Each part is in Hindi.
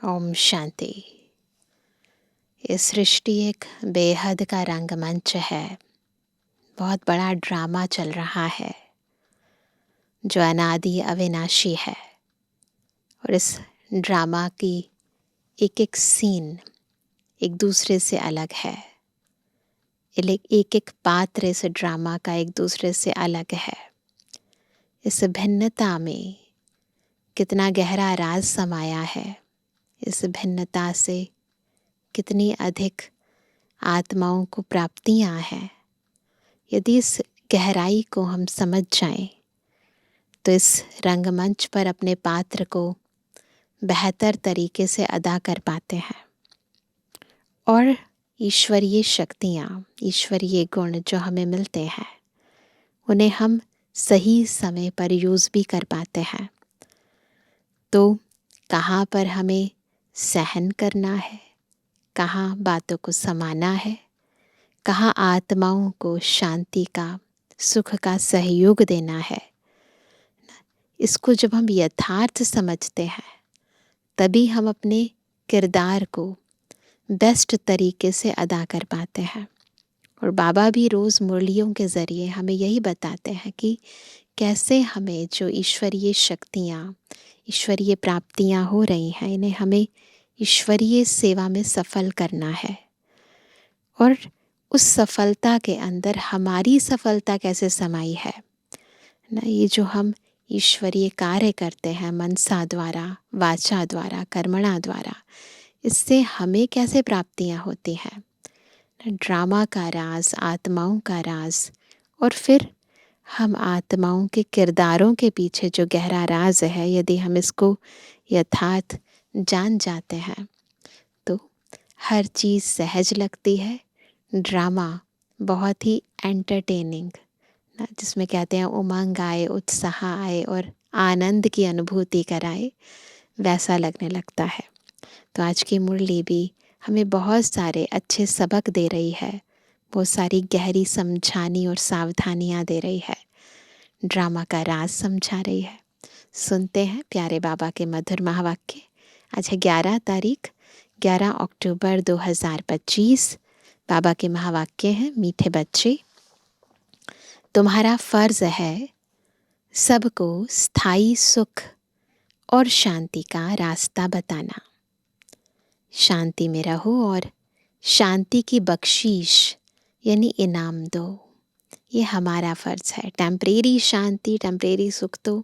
ओम शांति। ये सृष्टि एक बेहद का रंगमंच है। बहुत बड़ा ड्रामा चल रहा है जो अनादि अविनाशी है। और इस ड्रामा की एक एक सीन एक दूसरे से अलग है। एक एक पात्र इस ड्रामा का एक दूसरे से अलग है। इस भिन्नता में कितना गहरा राज समाया है। इस भिन्नता से कितनी अधिक आत्माओं को प्राप्तियां हैं। यदि इस गहराई को हम समझ जाएं तो इस रंगमंच पर अपने पात्र को बेहतर तरीके से अदा कर पाते हैं। और ईश्वरीय शक्तियाँ, ईश्वरीय गुण जो हमें मिलते हैं उन्हें हम सही समय पर यूज़ भी कर पाते हैं। तो कहाँ पर हमें सहन करना है, कहाँ बातों को समाना है, कहाँ आत्माओं को शांति का, सुख का सहयोग देना है, इसको जब हम यथार्थ समझते हैं तभी हम अपने किरदार को बेस्ट तरीके से अदा कर पाते हैं। और बाबा भी रोज़ मुरलियों के ज़रिए हमें यही बताते हैं कि कैसे हमें जो ईश्वरीय शक्तियाँ, ईश्वरीय प्राप्तियाँ हो रही हैं इन्हें हमें ईश्वरीय सेवा में सफल करना है। और उस सफलता के अंदर हमारी सफलता कैसे समाई है ना, ये जो हम ईश्वरीय कार्य करते हैं मनसा द्वारा, वाचा द्वारा, कर्मणा द्वारा, इससे हमें कैसे प्राप्तियाँ होती हैं। ड्रामा का राज, आत्माओं का राज, और फिर हम आत्माओं के किरदारों के पीछे जो गहरा राज है, यदि हम इसको यथार्थ जान जाते हैं तो हर चीज़ सहज लगती है। ड्रामा बहुत ही एंटरटेनिंग ना, जिसमें कहते हैं उमंग आए, उत्साह आए और आनंद की अनुभूति कराए, वैसा लगने लगता है। तो आज की मुरली भी हमें बहुत सारे अच्छे सबक दे रही है, बहुत सारी गहरी समझानी और सावधानियाँ दे रही है, ड्रामा का राज समझा रही है। सुनते हैं प्यारे बाबा के मधुर महावाक्य। आज है 11 अक्टूबर 2025। बाबा के महावाक्य हैं, मीठे बच्चे, तुम्हारा फर्ज है सबको स्थायी सुख और शांति का रास्ता बताना। शांति में रहो और शांति की बख्शीश यानी इनाम दो। ये हमारा फर्ज है। टेम्परेरी शांति, टेम्परेरी सुख तो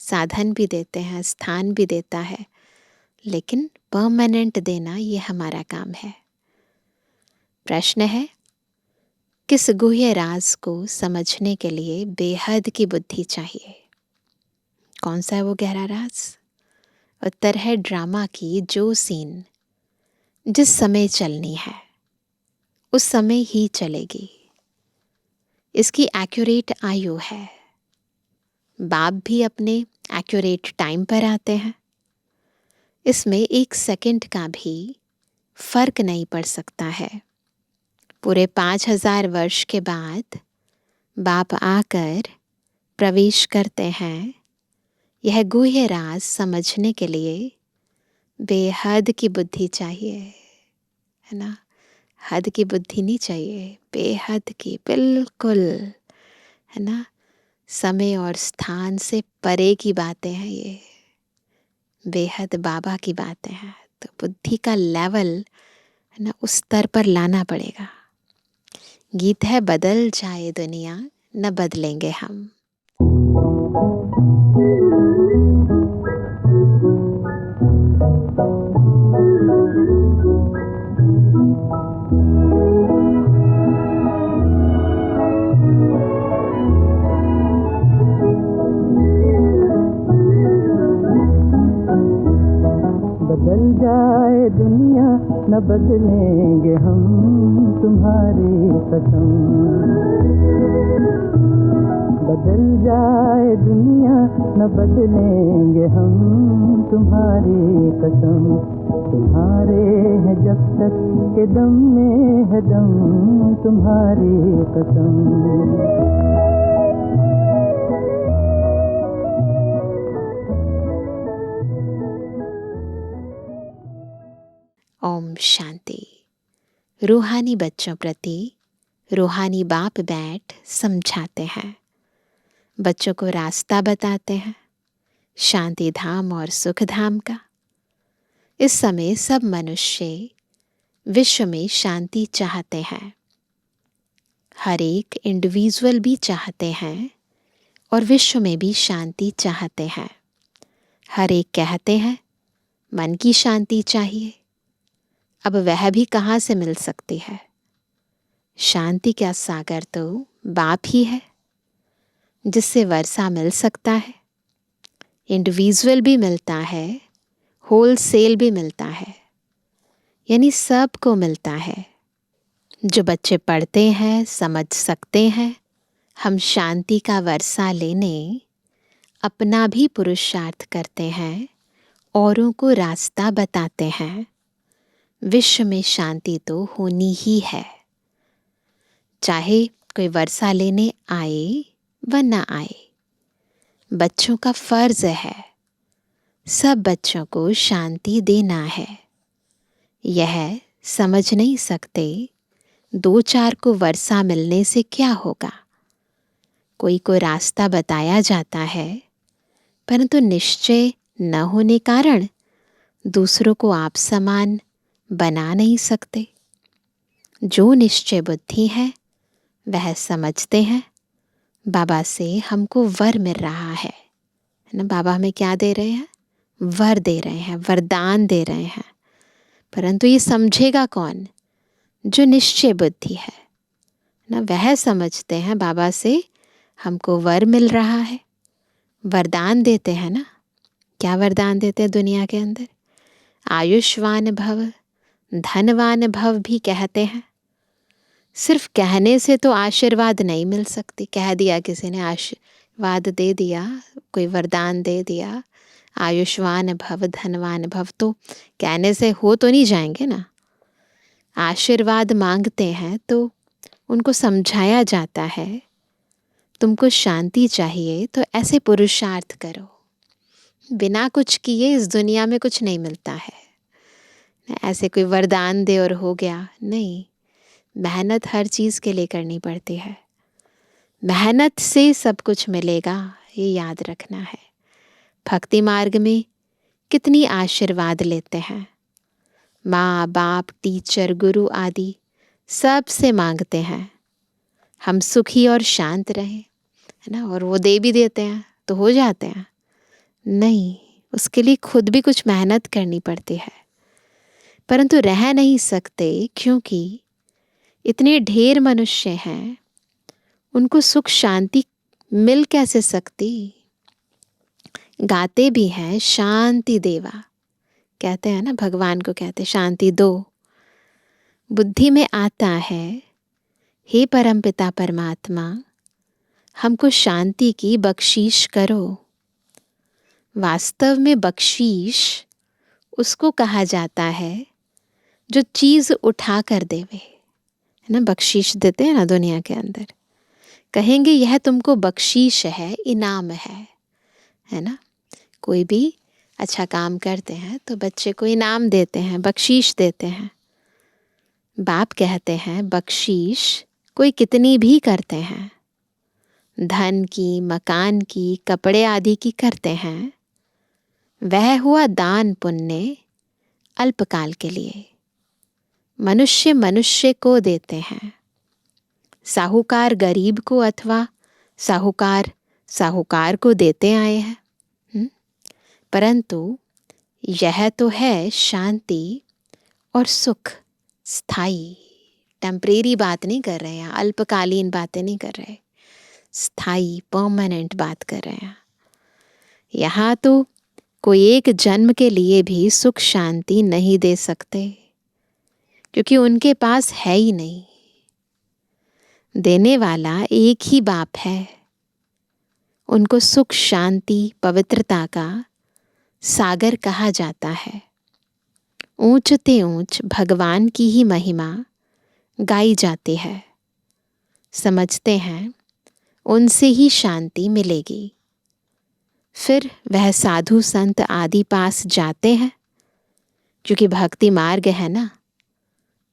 साधन भी देते हैं, स्थान भी देता है, लेकिन परमानेंट देना ये हमारा काम है। प्रश्न है, किस गुह्य राज को समझने के लिए बेहद की बुद्धि चाहिए? कौन सा है वो गहरा राज? उत्तर है ड्रामा की जो सीन जिस समय चलनी है उस समय ही चलेगी। इसकी एक्यूरेट आयु है। बाप भी अपने एक्यूरेट टाइम पर आते हैं। इसमें 1 सेकंड का भी फर्क नहीं पड़ सकता है। पूरे 5000 वर्ष के बाद बाप आकर प्रवेश करते हैं। यह गुह्य राज समझने के लिए बेहद की बुद्धि चाहिए, है ना। हद की बुद्धि नहीं चाहिए, बेहद की, बिल्कुल, है ना। समय और स्थान से परे की बातें हैं ये, बेहद बाबा की बातें हैं। तो बुद्धि का लेवल, है ना, उस स्तर पर लाना पड़ेगा। गीत है, बदल जाए दुनिया न बदलेंगे हम। बदल जाए दुनिया न बदलेंगे हम, तुम्हारी कसम। बदल जाए दुनिया न बदलेंगे हम, तुम्हारी कसम। तुम्हारे हैं जब तक के दम में है दम, तुम्हारी कसम। ओम शांति। रूहानी बच्चों प्रति रूहानी बाप बैठ समझाते हैं, बच्चों को रास्ता बताते हैं शांति धाम और सुख धाम का। इस समय सब मनुष्य विश्व में शांति चाहते हैं। हर एक इंडिविजुअल भी चाहते हैं और विश्व में भी शांति चाहते हैं। हर एक कहते हैं मन की शांति चाहिए। अब वह भी कहाँ से मिल सकती है? शांति का सागर तो बाप ही है, जिससे वर्षा मिल सकता है। इंडिविजुअल भी मिलता है, होलसेल भी मिलता है, यानी सबको मिलता है। जो बच्चे पढ़ते हैं, समझ सकते हैं, हम शांति का वर्षा लेने अपना भी पुरुषार्थ करते हैं, औरों को रास्ता बताते हैं। विश्व में शांति तो होनी ही है, चाहे कोई वर्षा लेने आए व न आए। बच्चों का फर्ज है, सब बच्चों को शांति देना है। यह समझ नहीं सकते दो चार को वर्षा मिलने से क्या होगा। कोई को रास्ता बताया जाता है, परंतु निश्चय न होने कारण दूसरों को आप समान बना नहीं सकते। जो निश्चय बुद्धि है वह समझते हैं बाबा से हमको वर मिल रहा है ना। बाबा हमें क्या दे रहे हैं? वर दे रहे हैं, वरदान दे रहे हैं। परंतु ये समझेगा कौन? जो निश्चय बुद्धि है ना, वह समझते हैं बाबा से हमको वर मिल रहा है। वरदान देते हैं ना। क्या वरदान देते हैं दुनिया के अंदर? आयुष्वान भव, धनवान भव भी कहते हैं। सिर्फ कहने से तो आशीर्वाद नहीं मिल सकती। कह दिया किसी ने, आशीर्वाद दे दिया, कोई वरदान दे दिया, आयुष्वान भव, धनवान भव, तो कहने से हो तो नहीं जाएंगे ना। आशीर्वाद मांगते हैं तो उनको समझाया जाता है, तुमको शांति चाहिए तो ऐसे पुरुषार्थ करो। बिना कुछ किए इस दुनिया में कुछ नहीं मिलता है। ऐसे कोई वरदान दे और हो गया नहीं। मेहनत हर चीज़ के लिए करनी पड़ती है। मेहनत से सब कुछ मिलेगा, ये याद रखना है। भक्ति मार्ग में कितनी आशीर्वाद लेते हैं। माँ बाप, टीचर, गुरु आदि सब से मांगते हैं हम सुखी और शांत रहें, है ना। और वो दे भी देते हैं तो हो जाते हैं। नहीं, उसके लिए खुद भी कुछ मेहनत करनी पड़ती है। परंतु रह नहीं सकते, क्योंकि इतने ढेर मनुष्य हैं, उनको सुख शांति मिल कैसे सकती। गाते भी हैं शांति देवा, कहते हैं ना, भगवान को कहते शांति दो। बुद्धि में आता है हे परमपिता परमात्मा, हमको शांति की बख्शीश करो। वास्तव में बख्शीश उसको कहा जाता है जो चीज़ उठा कर देवे, है ना। बख्शीश देते हैं ना दुनिया के अंदर, कहेंगे यह तुमको बख्शीश है, इनाम है ना। कोई भी अच्छा काम करते हैं तो बच्चे को इनाम देते हैं, बख्शीश देते हैं। बाप कहते हैं बख्शीश कोई कितनी भी करते हैं, धन की, मकान की, कपड़े आदि की करते हैं, वह हुआ दान पुण्य अल्पकाल के लिए। मनुष्य मनुष्य को देते हैं। साहूकार गरीब को अथवा साहूकार साहूकार को देते आए हैं। परंतु यह तो है शांति और सुख, स्थायी, टेम्परेरी बात नहीं कर रहे हैं, अल्पकालीन बातें नहीं कर रहे, स्थायी परमानेंट बात कर रहे हैं। यहाँ तो कोई एक जन्म के लिए भी सुख शांति नहीं दे सकते, क्योंकि उनके पास है ही नहीं। देने वाला एक ही बाप है। उनको सुख शांति पवित्रता का सागर कहा जाता है। ऊंच ते ऊंच भगवान की ही महिमा गाई जाती है। समझते हैं उनसे ही शांति मिलेगी। फिर वह साधु संत आदि पास जाते हैं, क्योंकि भक्ति मार्ग है ना,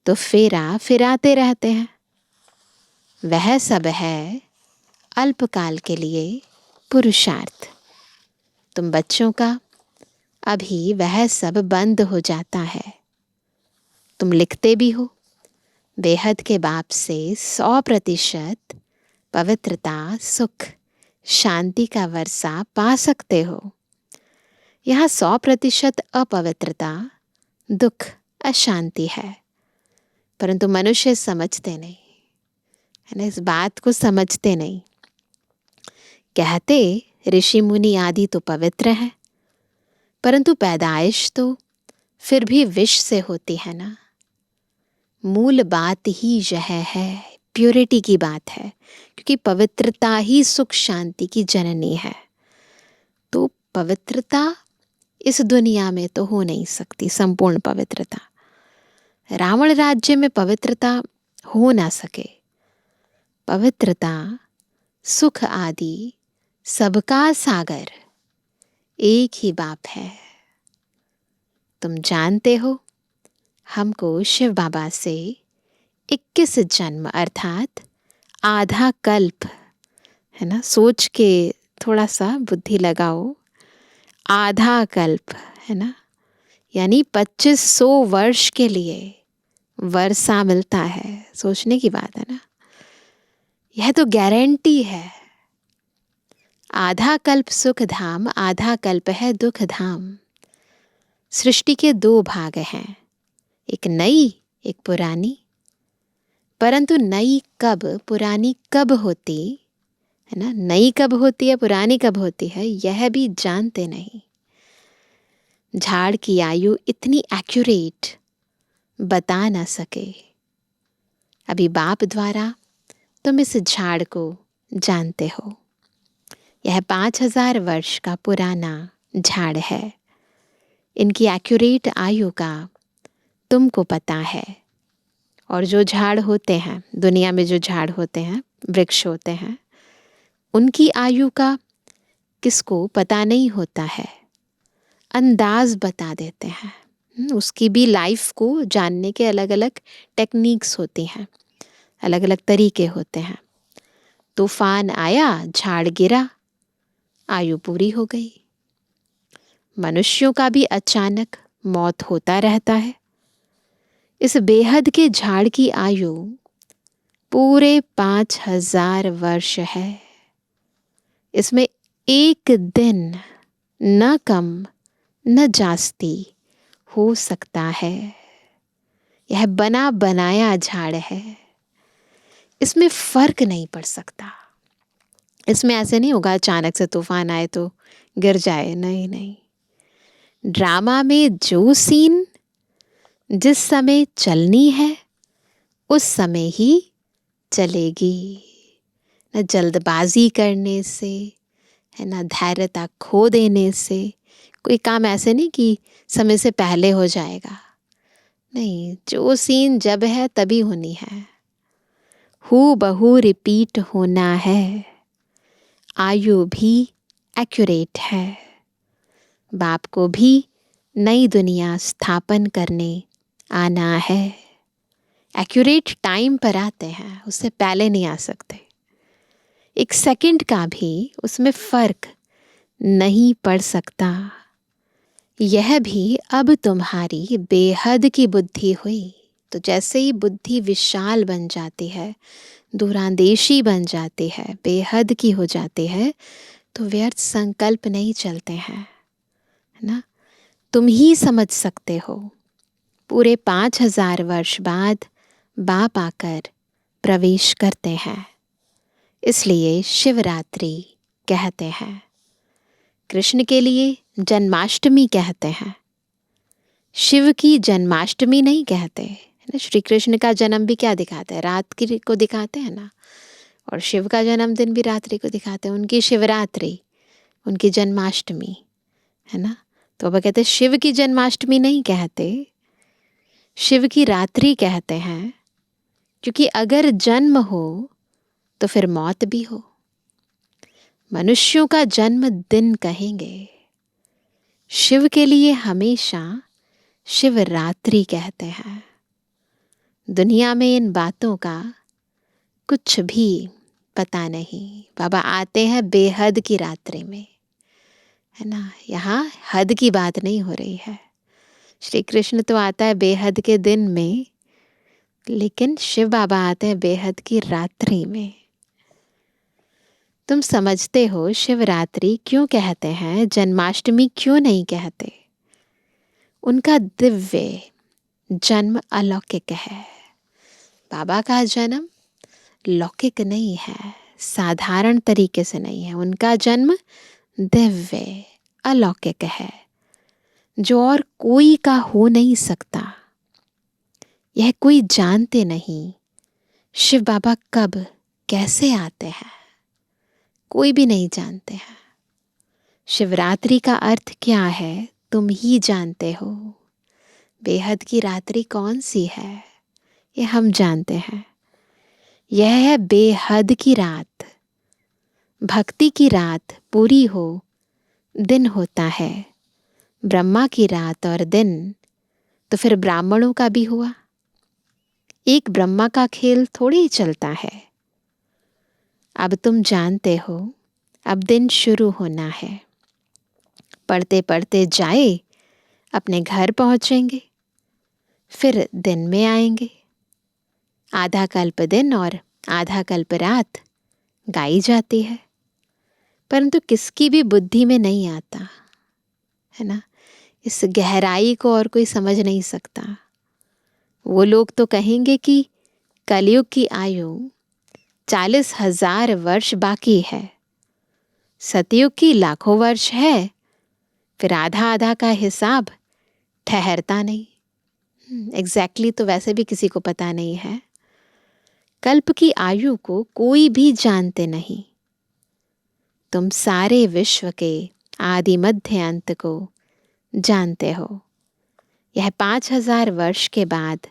तो फेरा फिराते रहते हैं। वह सब है अल्पकाल के लिए पुरुषार्थ। तुम बच्चों का अभी वह सब बंद हो जाता है। तुम लिखते भी हो, बेहद के बाप से 100% पवित्रता, सुख, शांति का वर्षा पा सकते हो। यहाँ 100% अपवित्रता, दुख, अशांति है, परंतु मनुष्य समझते नहीं है ना, इस बात को समझते नहीं। कहते ऋषि मुनि आदि तो पवित्र है, परंतु पैदाइश तो फिर भी विष से होती है ना। मूल बात ही यह है, प्योरिटी की बात है, क्योंकि पवित्रता ही सुख शांति की जननी है। तो पवित्रता इस दुनिया में तो हो नहीं सकती, संपूर्ण पवित्रता। रावण राज्य में पवित्रता हो ना सके। पवित्रता, सुख आदि सबका सागर एक ही बाप है। तुम जानते हो, हमको शिव बाबा से 21 जन्म अर्थात आधा कल्प, है ना, सोच के थोड़ा सा बुद्धि लगाओ, आधा कल्प है ना, यानी 2500 वर्ष के लिए वर्षा मिलता है। सोचने की बात है ना, यह तो गारंटी है। आधा कल्प सुख धाम, आधा कल्प है दुख धाम। सृष्टि के 2 भाग हैं, एक नई, एक पुरानी। परंतु नई कब, पुरानी कब होती है ना, नई कब होती है, पुरानी कब होती है, यह भी जानते नहीं। झाड़ की आयु इतनी एक्यूरेट बता ना सके। अभी बाप द्वारा तुम इस झाड़ को जानते हो। यह 5000 वर्ष का पुराना झाड़ है। इनकी एक्यूरेट आयु का तुमको पता है। और जो झाड़ होते हैं दुनिया में, जो झाड़ होते हैं, वृक्ष होते हैं, उनकी आयु का किसको पता नहीं होता है, अंदाज बता देते हैं। उसकी भी लाइफ को जानने के अलग अलग टेक्निक्स होती हैं, अलग अलग तरीके होते हैं। तूफान आया, झाड़ गिरा, आयु पूरी हो गई। मनुष्यों का भी अचानक मौत होता रहता है। इस बेहद के झाड़ की आयु पूरे 5000 वर्ष है। इसमें एक दिन न कम न जास्ती हो सकता है। यह बना बनाया झाड़ है, इसमें फर्क नहीं पड़ सकता। इसमें ऐसे नहीं होगा अचानक से तूफान आए तो गिर जाए, नहीं नहीं। ड्रामा में जो सीन जिस समय चलनी है उस समय ही चलेगी। न जल्दबाजी करने से, है ना, धैर्यता खो देने से कोई काम ऐसे नहीं कि समय से पहले हो जाएगा। नहीं, जो सीन जब है तभी होनी है, हूबहू रिपीट होना है। आयु भी एक्यूरेट है। बाप को भी नई दुनिया स्थापन करने आना है। एक्यूरेट टाइम पर आते हैं, उससे पहले नहीं आ सकते। 1 सेकंड का भी उसमें फर्क नहीं पड़ सकता। यह भी अब तुम्हारी बेहद की बुद्धि हुई। तो जैसे ही बुद्धि विशाल बन जाती है, दूरांदेशी बन जाती है, बेहद की हो जाती है, तो व्यर्थ संकल्प नहीं चलते हैं, है ना। तुम ही समझ सकते हो। पूरे 5000 वर्ष बाद बाप आकर प्रवेश करते हैं, इसलिए शिवरात्रि कहते हैं। कृष्ण के लिए जन्माष्टमी कहते हैं, शिव की जन्माष्टमी नहीं कहते, है ना। श्री कृष्ण का जन्म भी क्या दिखाते हैं, रात की को दिखाते हैं ना, और शिव का जन्मदिन भी रात्रि को दिखाते हैं। उनकी शिवरात्रि, उनकी जन्माष्टमी, है ना। तो अब कहते हैं शिव की जन्माष्टमी नहीं कहते, शिव की रात्रि कहते हैं, क्योंकि अगर जन्म हो तो फिर मौत भी हो। मनुष्यों का जन्म दिन कहेंगे। शिव के लिए हमेशा शिवरात्रि कहते हैं। दुनिया में इन बातों का कुछ भी पता नहीं। बाबा आते हैं बेहद की रात्रि में, है ना। यहाँ हद की बात नहीं हो रही है। श्री कृष्ण तो आता है बेहद के दिन में, लेकिन शिव बाबा आते हैं बेहद की रात्रि में। तुम समझते हो शिवरात्रि क्यों कहते हैं, जन्माष्टमी क्यों नहीं कहते? उनका दिव्य जन्म अलौकिक है। बाबा का जन्म लौकिक नहीं है, साधारण तरीके से नहीं है। उनका जन्म दिव्य अलौकिक है, जो और कोई का हो नहीं सकता। यह कोई जानते नहीं शिव बाबा कब कैसे आते हैं, कोई भी नहीं जानते हैं। शिवरात्रि का अर्थ क्या है तुम ही जानते हो। बेहद की रात्रि कौन सी है ये हम जानते हैं। यह है बेहद की रात। भक्ति की रात पूरी हो दिन होता है। ब्रह्मा की रात और दिन तो फिर ब्राह्मणों का भी हुआ। एक ब्रह्मा का खेल थोड़ी ही चलता है। अब तुम जानते हो अब दिन शुरू होना है। पढ़ते पढ़ते जाए अपने घर पहुंचेंगे, फिर दिन में आएंगे। आधा कल्प दिन और आधा कल्प रात गाई जाती है, परंतु किसकी भी बुद्धि में नहीं आता, है ना। इस गहराई को और कोई समझ नहीं सकता। वो लोग तो कहेंगे कि कलयुग की आयु 40,000 वर्ष बाकी है, सतयुग की लाखों वर्ष है, फिर आधा आधा का हिसाब ठहरता नहीं। एग्जैक्टली तो वैसे भी किसी को पता नहीं है। कल्प की आयु को कोई भी जानते नहीं। तुम सारे विश्व के आदि मध्य अंत को जानते हो। यह 5,000 वर्ष के बाद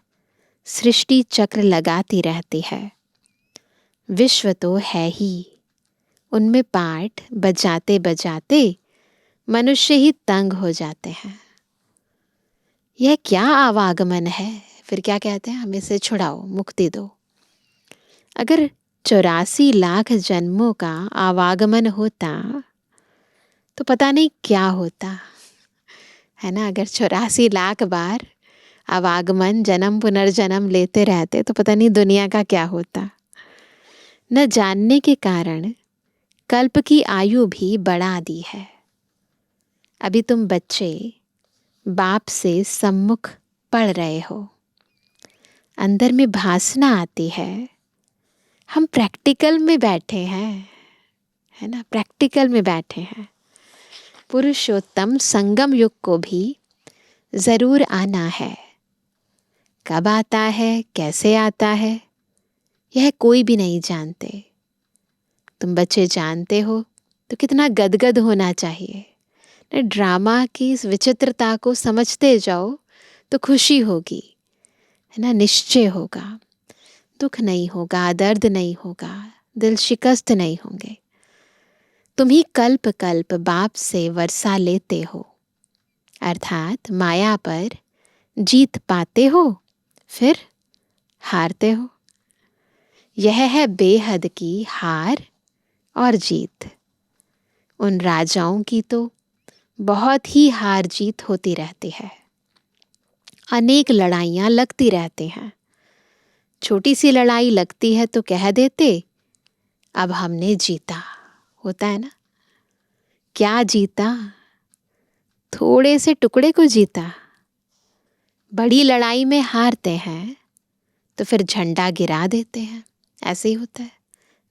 सृष्टि चक्र लगाती रहती है। विश्व तो है ही, उनमें पाठ बजाते बजाते मनुष्य ही तंग हो जाते हैं। यह क्या आवागमन है, फिर क्या कहते हैं, हमें से छुड़ाओ, मुक्ति दो। अगर 84 लाख जन्मों का आवागमन होता तो पता नहीं क्या होता, है ना। अगर 84 लाख बार आवागमन जन्म पुनर्जन्म लेते रहते तो पता नहीं दुनिया का क्या होता। न जानने के कारण कल्प की आयु भी बढ़ा दी है। अभी तुम बच्चे बाप से सम्मुख पढ़ रहे हो, अंदर में भासना आती है। हम प्रैक्टिकल में बैठे हैं, है ना, प्रैक्टिकल में बैठे हैं। पुरुषोत्तम संगम युग को भी जरूर आना है। कब आता है, कैसे आता है, यह कोई भी नहीं जानते। तुम बच्चे जानते हो तो कितना गदगद होना चाहिए। ड्रामा की इस विचित्रता को समझते जाओ तो खुशी होगी, है ना, निश्चय होगा। दुख नहीं होगा, दर्द नहीं होगा, दिल शिकस्त नहीं होंगे। तुम ही कल्प कल्प बाप से वर्षा लेते हो, अर्थात माया पर जीत पाते हो, फिर हारते हो। यह है बेहद की हार और जीत। उन राजाओं की तो बहुत ही हार जीत होती रहती है। अनेक लड़ाइयाँ लगती रहती हैं। छोटी सी लड़ाई लगती है तो कह देते अब हमने जीता, होता है ना। क्या जीता, थोड़े से टुकड़े को जीता। बड़ी लड़ाई में हारते हैं तो फिर झंडा गिरा देते हैं, ऐसे ही होता है।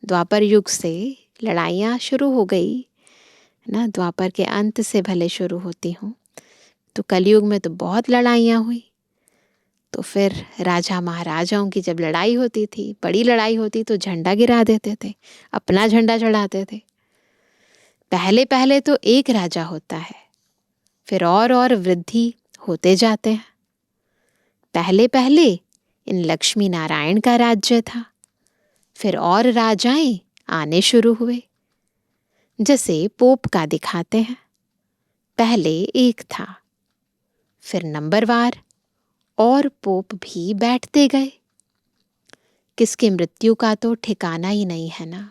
द्वापर युग से लड़ाइयाँ शुरू हो गई ना, द्वापर के अंत से भले शुरू होती हूँ, तो कलयुग में तो बहुत लड़ाइयाँ हुई। तो फिर राजा महाराजाओं की जब लड़ाई होती थी, बड़ी लड़ाई होती, तो झंडा गिरा देते थे, अपना झंडा चढ़ाते थे। पहले पहले तो एक राजा होता है, फिर और वृद्धि होते जाते हैं। पहले पहले इन लक्ष्मी नारायण का राज्य था, फिर और राजाएं आने शुरू हुए। जैसे पोप का दिखाते हैं, पहले एक था, फिर नंबरवार और पोप भी बैठते गए। किसकी मृत्यु का तो ठिकाना ही नहीं है ना।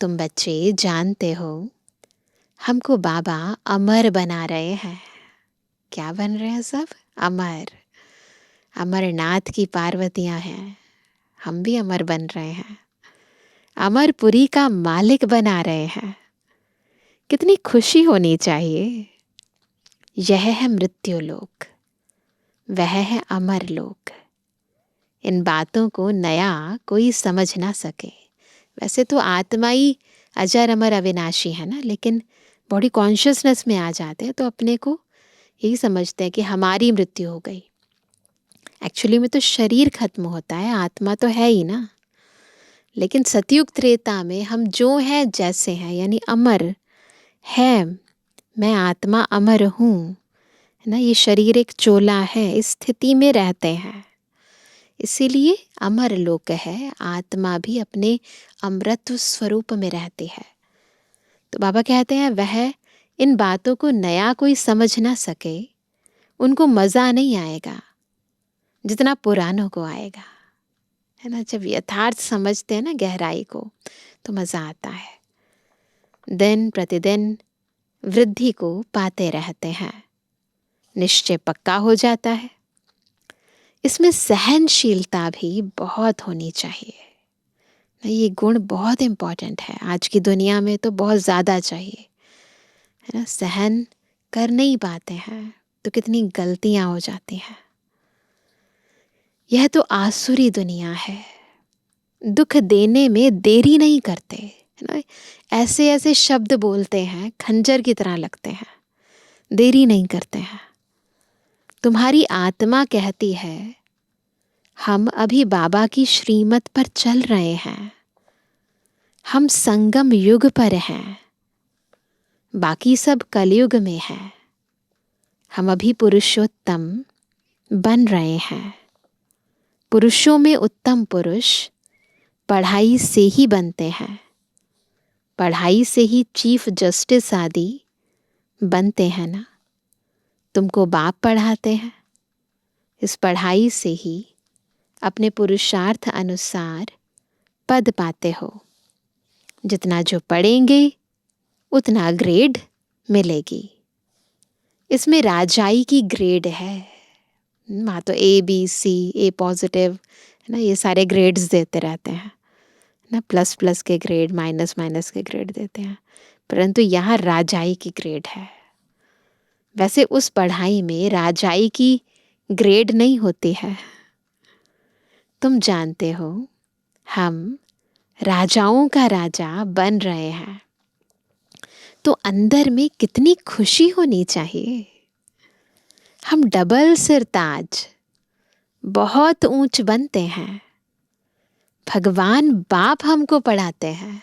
तुम बच्चे जानते हो, हमको बाबा अमर बना रहे हैं। क्या बन रहे हैं सब? अमर। अमरनाथ की पार्वतियां हैं, हम भी अमर बन रहे हैं। अमरपुरी का मालिक बना रहे हैं। कितनी खुशी होनी चाहिए। यह है मृत्यु लोक, वह है अमर लोक। इन बातों को नया कोई समझ ना सके। वैसे तो आत्मा ही अजर अमर अविनाशी है ना, लेकिन बॉडी कॉन्शियसनेस में आ जाते हैं तो अपने को यही समझते हैं कि हमारी मृत्यु हो गई। एक्चुअली में तो शरीर खत्म होता है, आत्मा तो है ही ना। लेकिन सतयुग त्रेता में हम जो हैं जैसे हैं, यानी अमर है। मैं आत्मा अमर हूँ, है ना। ये शरीर एक चोला है, इस स्थिति में रहते हैं, इसीलिए अमर लोक है। आत्मा भी अपने अमृत स्वरूप में रहती है। तो बाबा कहते हैं वह इन बातों को नया कोई समझ ना सके, उनको मज़ा नहीं आएगा जितना पुरानों को आएगा, है ना। जब यथार्थ समझते हैं ना गहराई को, तो मज़ा आता है। दिन प्रतिदिन वृद्धि को पाते रहते हैं, निश्चय पक्का हो जाता है। इसमें सहनशीलता भी बहुत होनी चाहिए। ये गुण बहुत इम्पॉर्टेंट है, आज की दुनिया में तो बहुत ज़्यादा चाहिए, है ना। सहन कर नहीं पाते हैं तो कितनी गलतियां हो जाती हैं। यह तो आसुरी दुनिया है, दुख देने में देरी नहीं करते, है ना। ऐसे ऐसे शब्द बोलते हैं, खंजर की तरह लगते हैं, देरी नहीं करते हैं। तुम्हारी आत्मा कहती है हम अभी बाबा की श्रीमत पर चल रहे हैं, हम संगम युग पर हैं, बाकी सब कलयुग में है। हम अभी पुरुषोत्तम बन रहे हैं। पुरुषों में उत्तम पुरुष पढ़ाई से ही बनते हैं, पढ़ाई से ही चीफ जस्टिस आदि बनते हैं ना। तुमको बाप पढ़ाते हैं, इस पढ़ाई से ही अपने पुरुषार्थ अनुसार पद पाते हो। जितना जो पढ़ेंगे उतना ग्रेड मिलेगी। इसमें राजाई की ग्रेड है। वहाँ तो ABC, A पॉजिटिव, है ना, ये सारे ग्रेड्स देते रहते हैं ना। प्लस प्लस के ग्रेड, माइनस माइनस के ग्रेड देते हैं, परंतु यहाँ राजाई की ग्रेड है। वैसे उस पढ़ाई में राजाई की ग्रेड नहीं होती है। तुम जानते हो हम राजाओं का राजा बन रहे हैं, तो अंदर में कितनी खुशी होनी चाहिए। हम डबल सिरताज बहुत ऊंच बनते हैं। भगवान बाप हमको पढ़ाते हैं।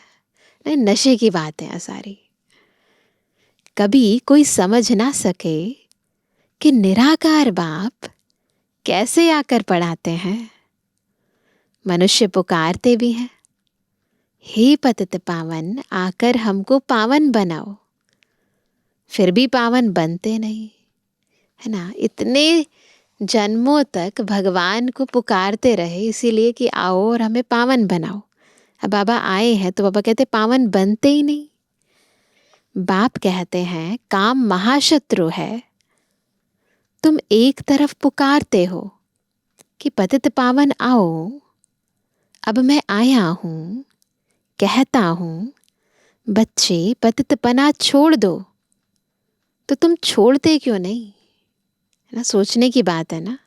नहीं, नशे की बात है सारी। कभी कोई समझ ना सके कि निराकार बाप कैसे आकर पढ़ाते हैं। मनुष्य पुकारते भी हैं, हे पतित पावन आकर हमको पावन बनाओ, फिर भी पावन बनते नहीं, है ना। इतने जन्मों तक भगवान को पुकारते रहे इसीलिए कि आओ और हमें पावन बनाओ। अब बाबा आए हैं तो बाबा कहते पावन बनते ही नहीं। बाप कहते हैं काम महाशत्रु है। तुम एक तरफ पुकारते हो कि पतित पावन आओ, अब मैं आया हूँ, कहता हूँ बच्चे पतितपना छोड़ दो, तो तुम छोड़ते क्यों नहीं, है ना। सोचने की बात है ना।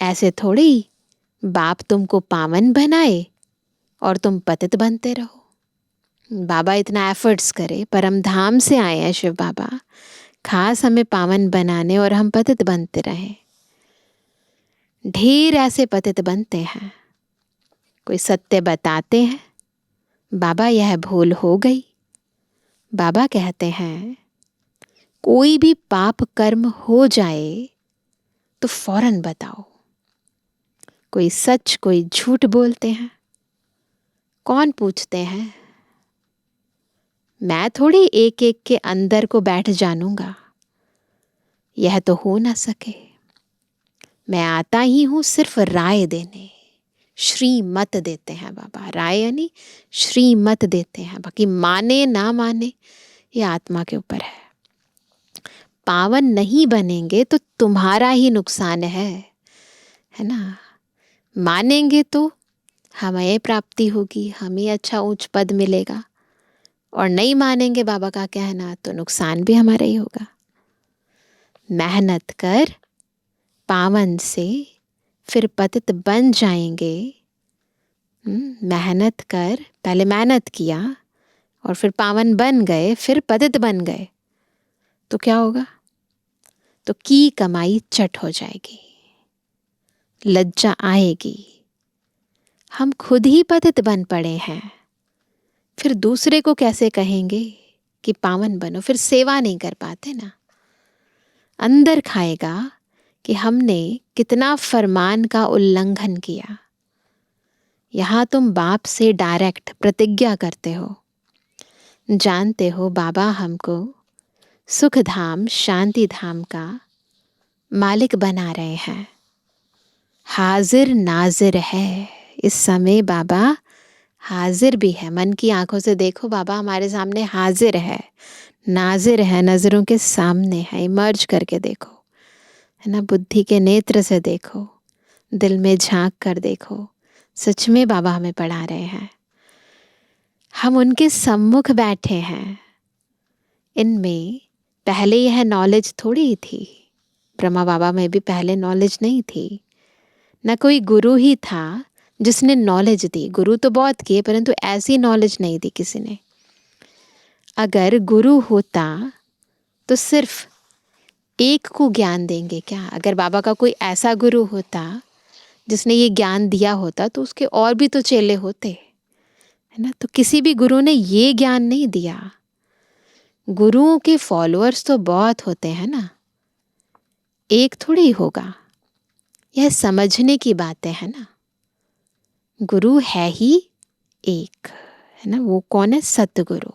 ऐसे थोड़ी बाप तुमको पावन बनाए और तुम पतित बनते रहो। बाबा इतना एफर्ट्स करे, परम धाम से आए हैं शिव बाबा, खास हमें पावन बनाने, और हम पतित बनते रहें। ढेर ऐसे पतित बनते हैं। कोई सत्य बताते हैं, बाबा यह भूल हो गई। बाबा कहते हैं कोई भी पाप कर्म हो जाए तो फौरन बताओ। कोई सच कोई झूठ बोलते हैं, कौन पूछते हैं। मैं थोड़ी एक एक के अंदर को बैठ जानूंगा। यह तो हो ना सके। मैं आता ही हूँ सिर्फ राय देने, श्रीमत देते हैं बाबा। राय यानी श्रीमत देते हैं, बाकी माने ना माने ये आत्मा के ऊपर है। पावन नहीं बनेंगे तो तुम्हारा ही नुकसान है ना। मानेंगे तो हमें प्राप्ति होगी, हमें अच्छा उच्च पद मिलेगा, और नहीं मानेंगे बाबा का कहना तो नुकसान भी हमारा ही होगा। मेहनत कर पावन से फिर पतित बन जाएंगे। मेहनत कर, पहले मेहनत किया और फिर पावन बन गए, फिर पतित बन गए तो क्या होगा? तो की कमाई चट हो जाएगी, लज्जा आएगी। हम खुद ही पतित बन पड़े हैं, फिर दूसरे को कैसे कहेंगे कि पावन बनो? फिर सेवा नहीं कर पाते ना। अंदर खाएगा कि हमने कितना फरमान का उल्लंघन किया। यहां तुम बाप से डायरेक्ट प्रतिज्ञा करते हो, जानते हो बाबा हमको सुख धाम शांति धाम का मालिक बना रहे हैं। हाजिर नाजिर है इस समय बाबा, हाजिर भी है। मन की आंखों से देखो, बाबा हमारे सामने हाजिर है, नाजिर है, नजरों के सामने है। इमर्ज करके देखो, है ना। बुद्धि के नेत्र से देखो, दिल में झांक कर देखो, सच में बाबा हमें पढ़ा रहे हैं। हम उनके सम्मुख बैठे हैं। इनमें पहले यह नॉलेज थोड़ी थी। ब्रह्मा बाबा में भी पहले नॉलेज नहीं थी, न कोई गुरु ही था जिसने नॉलेज दी। गुरु तो बहुत किए, परंतु ऐसी नॉलेज नहीं दी किसी ने। अगर गुरु होता तो सिर्फ एक को ज्ञान देंगे क्या? अगर बाबा का कोई ऐसा गुरु होता जिसने ये ज्ञान दिया होता तो उसके और भी तो चेले होते, है ना। तो किसी भी गुरु ने ये ज्ञान नहीं दिया। गुरुओं के फॉलोअर्स तो बहुत होते हैं ना, एक थोड़ी होगा। यह समझने की बातें है ना। गुरु है ही एक, है ना। वो कौन है? सतगुरु।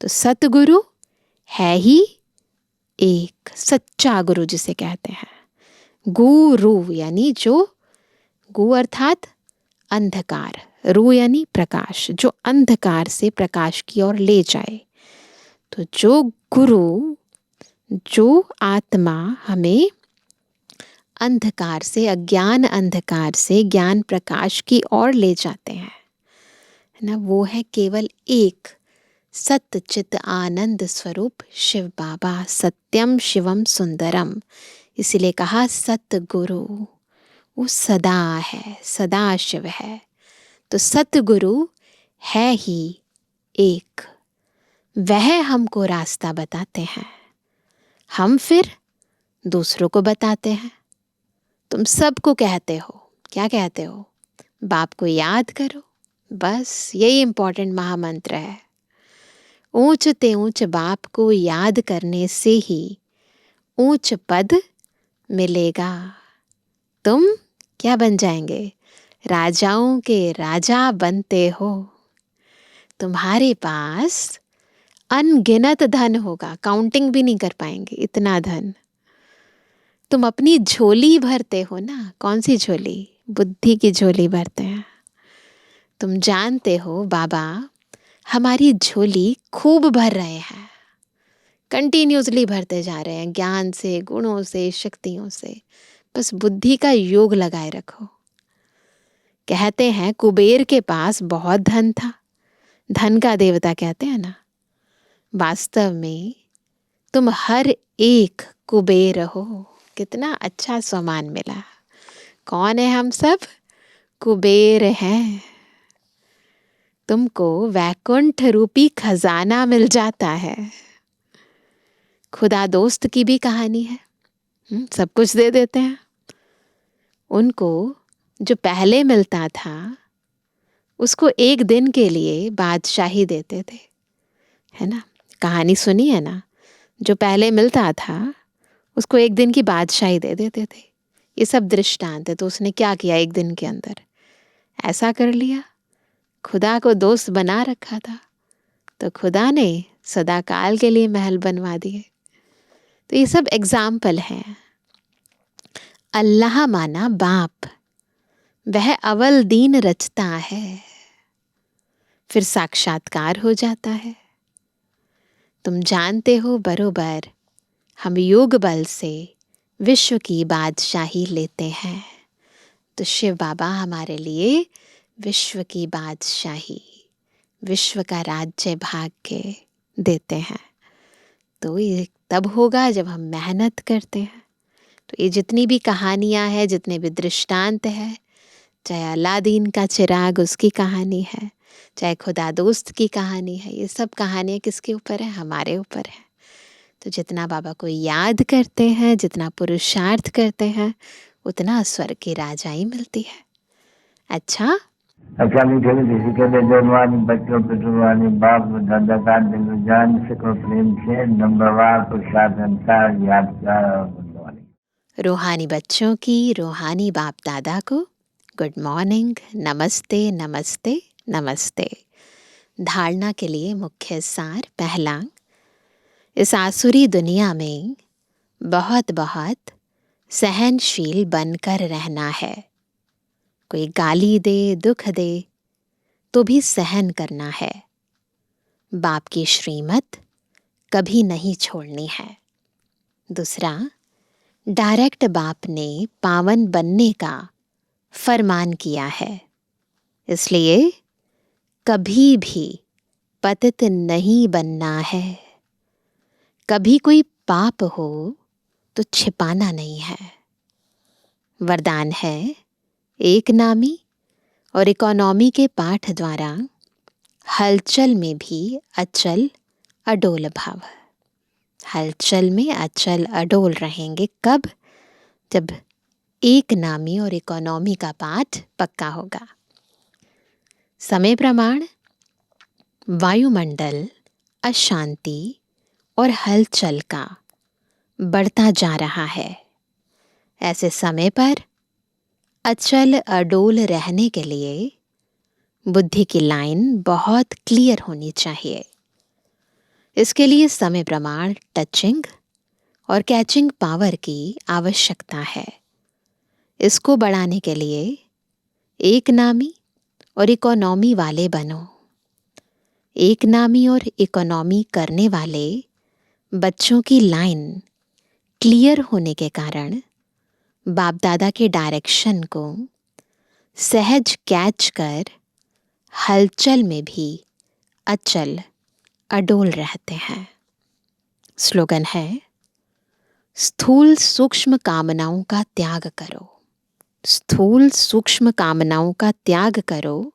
तो सतगुरु है ही एक, सच्चा गुरु जिसे कहते हैं। गुरु यानी जो, गु अर्थात अंधकार, रू यानी प्रकाश, जो अंधकार से प्रकाश की ओर ले जाए। तो जो गुरु, जो आत्मा हमें अंधकार से, अज्ञान अंधकार से ज्ञान प्रकाश की ओर ले जाते हैं, है ना, वो है केवल एक सत्य चित आनंद स्वरूप शिव बाबा। सत्यम शिवम सुंदरम, इसीलिए कहा सत्य गुरु। वो सदा है, सदा शिव है। तो सतगुरु है ही एक, वह हमको रास्ता बताते हैं, हम फिर दूसरों को बताते हैं। तुम सबको कहते हो, क्या कहते हो? बाप को याद करो, बस यही इंपॉर्टेंट महामंत्र है। ऊंच ते ऊंच बाप को याद करने से ही ऊंच पद मिलेगा। तुम क्या बन जाएंगे? राजाओं के राजा बनते हो। तुम्हारे पास अनगिनत धन होगा, काउंटिंग भी नहीं कर पाएंगे इतना धन। तुम अपनी झोली भरते हो ना। कौन सी झोली? बुद्धि की झोली भरते हैं। तुम जानते हो बाबा हमारी झोली खूब भर रहे हैं, कंटिन्यूसली भरते जा रहे हैं, ज्ञान से, गुणों से, शक्तियों से। बस बुद्धि का योग लगाए रखो। कहते हैं कुबेर के पास बहुत धन था, धन का देवता कहते हैं ना। वास्तव में तुम हर एक कुबेर हो। कितना अच्छा सम्मान मिला। कौन है हम सब? कुबेर हैं। तुमको वैकुंठ रूपी खजाना मिल जाता है। खुदा दोस्त की भी कहानी है, सब कुछ दे देते हैं। उनको जो पहले मिलता था उसको एक दिन के लिए बादशाही देते थे, है ना। कहानी सुनी है ना। जो पहले मिलता था उसको एक दिन की बादशाही दे देते थे। ये सब दृष्टांत है। तो उसने क्या किया? एक दिन के अंदर ऐसा कर लिया, खुदा को दोस्त बना रखा था, तो खुदा ने सदा काल के लिए महल बनवा दिए। तो ये सब एग्जाम्पल हैं। अल्लाह माना बाप, वह अवल दीन रचता है, फिर साक्षात्कार हो जाता है। तुम जानते हो बरोबर, हम योग बल से विश्व की बादशाही लेते हैं। तो शिव बाबा हमारे लिए विश्व की बादशाही, विश्व का राज्य भाग्य देते हैं। तो ये तब होगा जब हम मेहनत करते हैं। तो ये जितनी भी कहानियाँ हैं, जितने भी दृष्टांत हैं, चाहे अलादीन का चिराग उसकी कहानी है, चाहे खुदा दोस्त की कहानी है, ये सब कहानियाँ किसके ऊपर है? हमारे ऊपर है। तो जितना बाबा को याद करते हैं, जितना पुरुषार्थ करते हैं, उतना स्वर्ग की राजाई मिलती है। अच्छा मीठे किसी के लिए जन्मवानी बच्चों पितृवानी बाप दादा का दिल जान सको प्रेम से नंबरवार पुरुषार्थ अनुसार याद कर। रूहानी बच्चों की रूहानी बाप दादा को गुड मॉर्निंग, नमस्ते नमस्ते नमस्ते। धारणा के लिए मुख्य सार। पहला, इस आसुरी दुनिया में बहुत बहुत सहनशील बनकर रहना है। कोई गाली दे, दुख दे, तो भी सहन करना है। बाप की श्रीमत कभी नहीं छोड़नी है। दूसरा, डायरेक्ट बाप ने पावन बनने का फरमान किया है, इसलिए कभी भी पतित नहीं बनना है। कभी कोई पाप हो तो छिपाना नहीं है। वरदान है एक नामी और इकोनॉमी के पाठ द्वारा हलचल में भी अचल अडोल भाव। हलचल में अचल अडोल रहेंगे कब? जब एक नामी और इकोनॉमी का पाठ पक्का होगा। समय प्रमाण, वायुमंडल अशांति और हलचल का बढ़ता जा रहा है। ऐसे समय पर अचल अडोल रहने के लिए बुद्धि की लाइन बहुत क्लियर होनी चाहिए। इसके लिए समय प्रमाण, टचिंग और कैचिंग पावर की आवश्यकता है। इसको बढ़ाने के लिए एक नामी और इकोनॉमी वाले बनो। एक नामी और इकोनॉमी करने वाले बच्चों की लाइन क्लियर होने के कारण बाप दादा के डायरेक्शन को सहज कैच कर हलचल में भी अचल अडोल रहते हैं। स्लोगन है, स्थूल सूक्ष्म कामनाओं का त्याग करो। स्थूल सूक्ष्म कामनाओं का त्याग करो,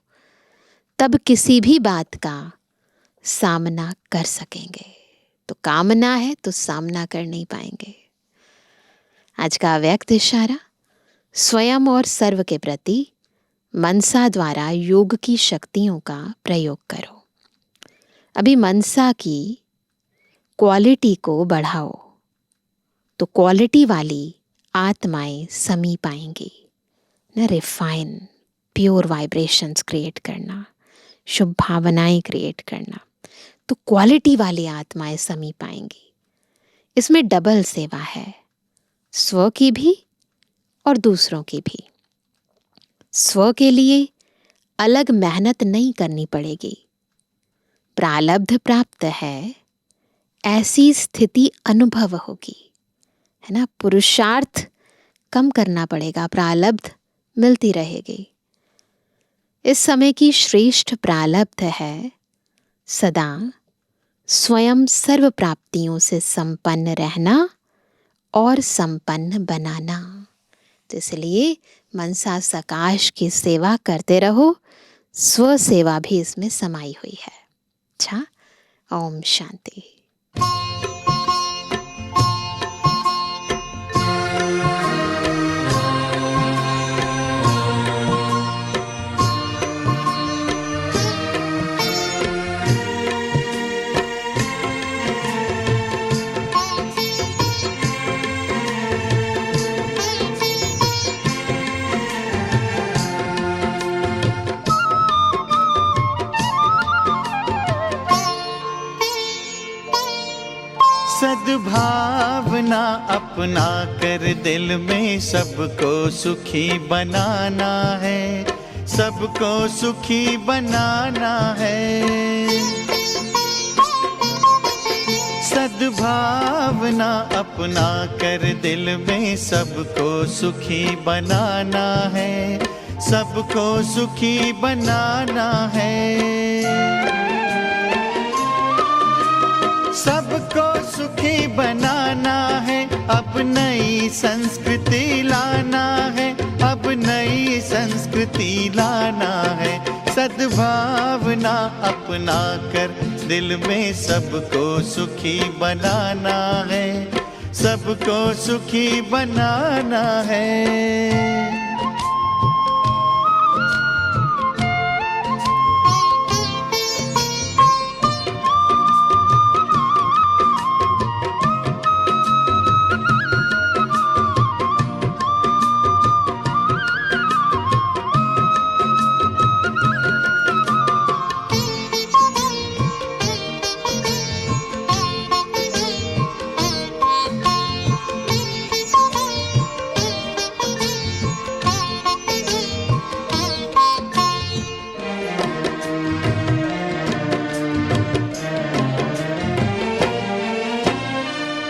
तब किसी भी बात का सामना कर सकेंगे। तो कामना है तो सामना कर नहीं पाएंगे। आज का व्यक्त इशारा, स्वयं और सर्व के प्रति मनसा द्वारा योग की शक्तियों का प्रयोग करो। अभी मनसा की क्वालिटी को बढ़ाओ तो क्वालिटी वाली आत्माएं समीप आएंगी। न रिफाइन, प्योर वाइब्रेशंस क्रिएट करना, शुभ भावनाएं क्रिएट करना, तो क्वालिटी वाली आत्माएं समीप आएंगी। इसमें डबल सेवा है, स्व की भी और दूसरों की भी। स्व के लिए अलग मेहनत नहीं करनी पड़ेगी। प्रारब्ध प्राप्त है, ऐसी स्थिति अनुभव होगी, है ना। पुरुषार्थ कम करना पड़ेगा, प्रारब्ध मिलती रहेगी। इस समय की श्रेष्ठ प्रारब्ध है सदा स्वयं सर्व प्राप्तियों से संपन्न रहना और संपन्न बनाना। तो इसलिए मनसा सकाश की सेवा करते रहो, स्व सेवा भी इसमें समाई हुई है। अच्छा, ओम शांति। सद्भावना अपना कर दिल में सबको सुखी बनाना है, सबको सुखी बनाना है। सद्भावना अपना कर दिल में सबको सुखी बनाना है, सबको सुखी बनाना है। सबको सुखी बनाना है, अब नई संस्कृति लाना है, अब नई संस्कृति लाना है। सद्भावना अपना कर दिल में सबको सुखी बनाना है, सबको सुखी बनाना है।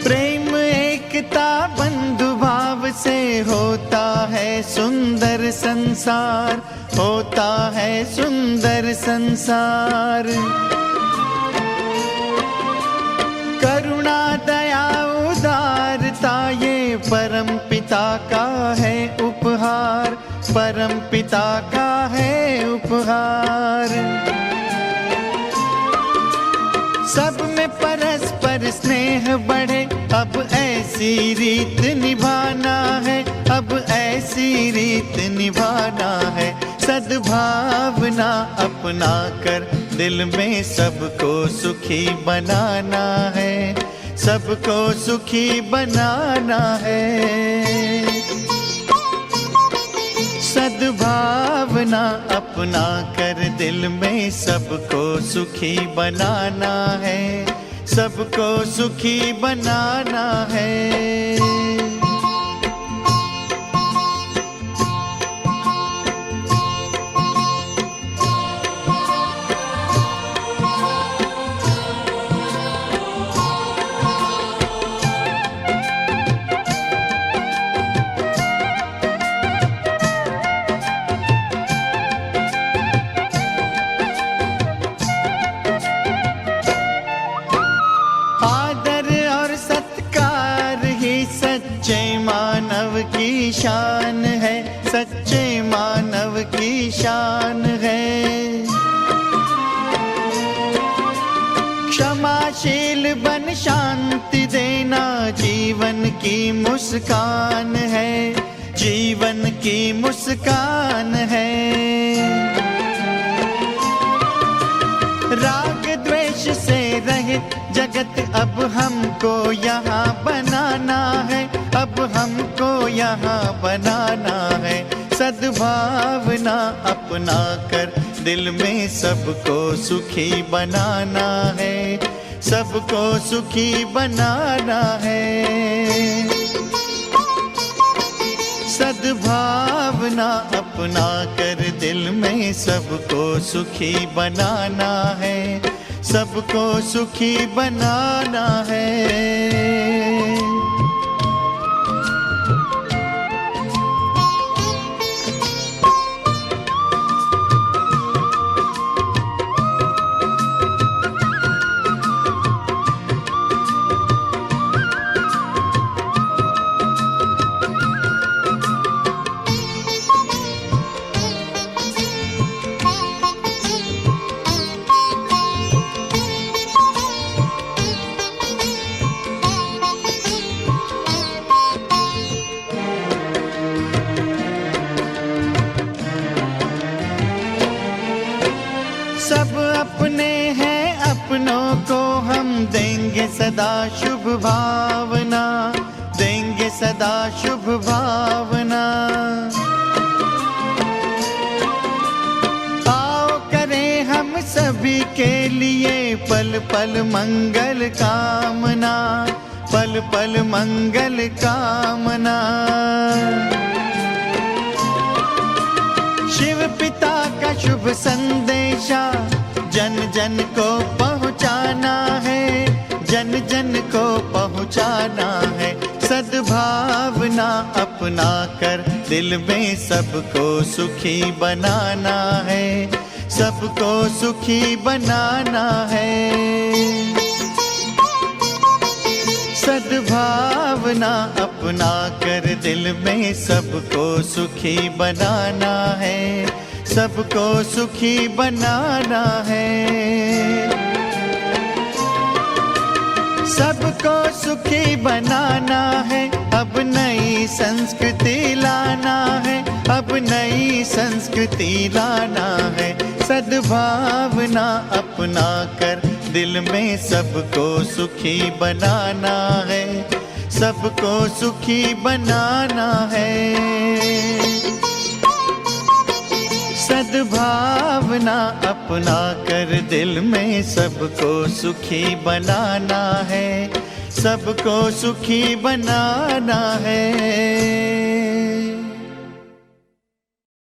प्रेम एकता बंधु भाव से होता है सुंदर संसार, होता है सुंदर संसार। करुणा दया उदारता ये परम पिता का है उपहार, परम पिता का है उपहार। सब में परस्पर स्नेह बढ़े, अब ऐसी रीत निभाना है, अब ऐसी रीत निभाना है। सद्भावना अपना कर दिल में सबको सुखी बनाना है, सबको सुखी बनाना है। सद्भावना अपना कर दिल में सबको सुखी बनाना है, सबको सुखी बनाना है। सच्चे मानव की शान है, सच्चे मानव की शान है। क्षमाशील बन शांति देना जीवन की मुस्कान है, जीवन की मुस्कान है। राग द्वेष से रहित जगत अब हमको यहाँ बनाना है, अब हमको यहाँ बनाना है। सद्भावना अपना कर दिल में सबको सुखी बनाना है, सबको सुखी बनाना है। सद्भावना अपना कर दिल में सबको सुखी बनाना है, सबको सुखी बनाना है। सब अपने हैं, अपनों को हम देंगे सदा शुभ भावना, देंगे सदा शुभ भावना। आओ करें हम सभी के लिए पल पल मंगल कामना, पल पल पल मंगल कामना। शिव पिता का शुभ संदेशा जन जन को पहुंचाना है, जन जन को पहुंचाना है। सद्भावना अपना कर दिल में सबको सुखी बनाना है, सबको सुखी बनाना है। सद्भावना अपना कर दिल में सबको सुखी बनाना है, सबको सुखी बनाना है। सबको सुखी बनाना है, अब नई संस्कृति लाना है, अब नई संस्कृति लाना है। सद्भावना अपना कर दिल में सबको सुखी बनाना है, सबको सुखी बनाना है। सद्भावना अपना कर दिल में सबको सुखी बनाना है, सबको सुखी बनाना है।